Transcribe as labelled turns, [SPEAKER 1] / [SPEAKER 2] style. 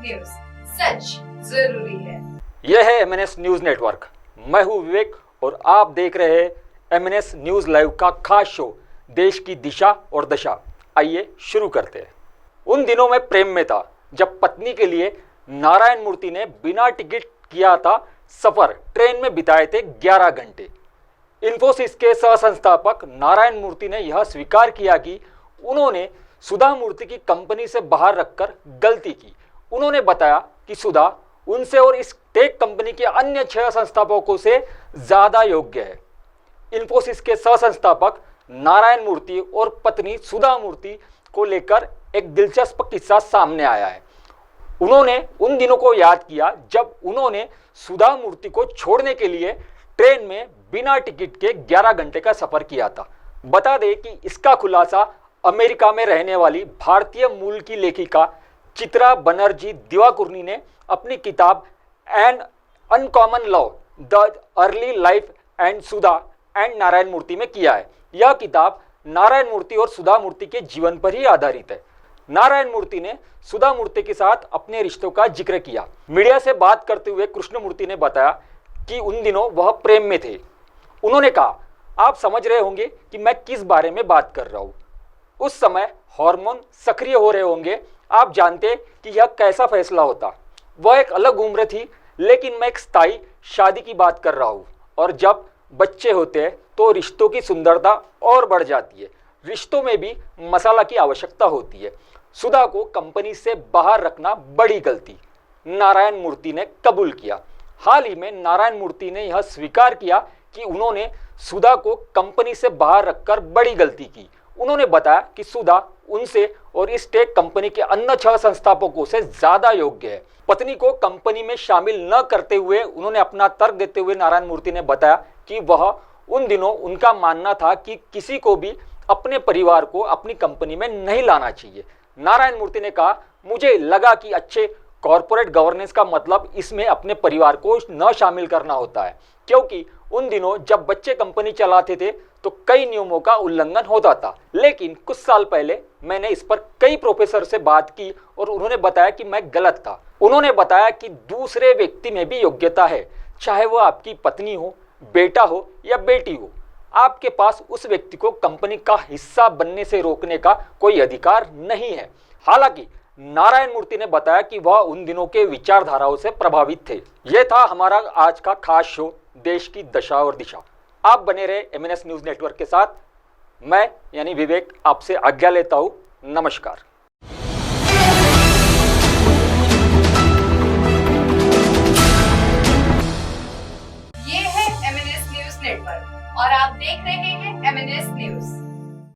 [SPEAKER 1] News, सच जरूरी है।
[SPEAKER 2] यह है एमएनएस न्यूज नेटवर्क। मैं हूं विवेक और आप देख रहे हैं एमएनएस न्यूज लाइव का खास शो देश की दिशा और दशा। आइए शुरू करते हैं। उन दिनों में प्रेम में था जब पत्नी के लिए नारायण मूर्ति ने बिना टिकट किया था सफर, ट्रेन में बिताए थे 11 घंटे। इन्फोसिस के सह संस्थापक नारायण मूर्ति ने यह स्वीकार किया कि उन्होंने सुधा मूर्ति की कंपनी से बाहर रखकर गलती की। उन्होंने बताया कि सुधा उनसे और इस टेक कंपनी के अन्य 6 संस्थापकों से ज्यादा योग्य है। इन्फोसिस के सह संस्थापक नारायण मूर्ति और पत्नी सुधा मूर्ति को लेकर एक दिलचस्प किस्सा सामने आया है। उन्होंने उन दिनों को याद किया जब उन्होंने सुधा मूर्ति को छोड़ने के लिए ट्रेन में बिना टिकट के 11 घंटे का सफर किया था। बता दें कि इसका खुलासा अमेरिका में रहने वाली भारतीय मूल की लेखिका चित्रा बनर्जी दिवाकुर्नी ने अपनी किताब an uncommon love the early life and Sudha and Narayana Murthy में किया है। यह किताब नारायण मूर्ति और सुधा मूर्ति के जीवन पर ही आधारित है। नारायण मूर्ति ने सुधा मूर्ति के साथ अपने रिश्तों का जिक्र किया। मीडिया से बात करते हुए कृष्णमूर्ति ने बताया कि उन दिनों वह प्रेम में थे। उन्होंने कहा, आप समझ रहे होंगे कि मैं किस बारे में बात कर रहा हूँ। उस समय हार्मोन सक्रिय हो रहे होंगे। आप जानते कि यह कैसा फैसला होता। वह एक अलग उम्र थी, लेकिन मैं एक स्थायी शादी की बात कर रहा हूँ। और जब बच्चे होते हैं तो रिश्तों की सुंदरता और बढ़ जाती है। रिश्तों में भी मसाला की आवश्यकता होती है। सुधा को कंपनी से बाहर रखना बड़ी गलती, नारायण मूर्ति ने कबूल किया। हाल ही में नारायण मूर्ति ने यह स्वीकार किया कि उन्होंने सुधा को कंपनी से बाहर रखकर बड़ी गलती की। उन्होंने बताया कि सुधा उनसे और इस टेक कंपनी के अन्य 6 संस्थापकों से ज्यादा योग्य है। पत्नी को कंपनी में शामिल न करते हुए उन्होंने अपना तर्क देते हुए नारायण मूर्ति ने बताया कि वह उन दिनों उनका मानना था कि किसी को भी अपने परिवार को अपनी कंपनी में नहीं लाना चाहिए। नारायण मूर्ति ने कहा, मुझे लगा कि अच्छे कॉर्पोरेट गवर्नेंस का मतलब इसमें अपने परिवार को न शामिल करना होता है, क्योंकि उन दिनों जब बच्चे कंपनी चलाते थे तो कई नियमों का उल्लंघन होता था। लेकिन कुछ साल पहले मैंने इस पर कई प्रोफेसर से बात की और उन्होंने बताया कि मैं गलत था। उन्होंने बताया कि दूसरे व्यक्ति में भी योग्यता है, चाहे वो आपकी पत्नी हो, बेटा हो या बेटी हो। आपके पास उस व्यक्ति को कंपनी का हिस्सा बनने से रोकने का कोई अधिकार नहीं है। हालांकि नारायण मूर्ति ने बताया कि वह उन दिनों के विचारधाराओं से प्रभावित थे। यह था हमारा आज का खास शो देश की दशा और दिशा। आप बने रहे एमएनएस न्यूज नेटवर्क के साथ। मैं यानी विवेक आपसे आज्ञा लेता हूं। नमस्कार।
[SPEAKER 1] ये है एमएनएस न्यूज नेटवर्क और आप देख रहे हैं एमएनएस न्यूज।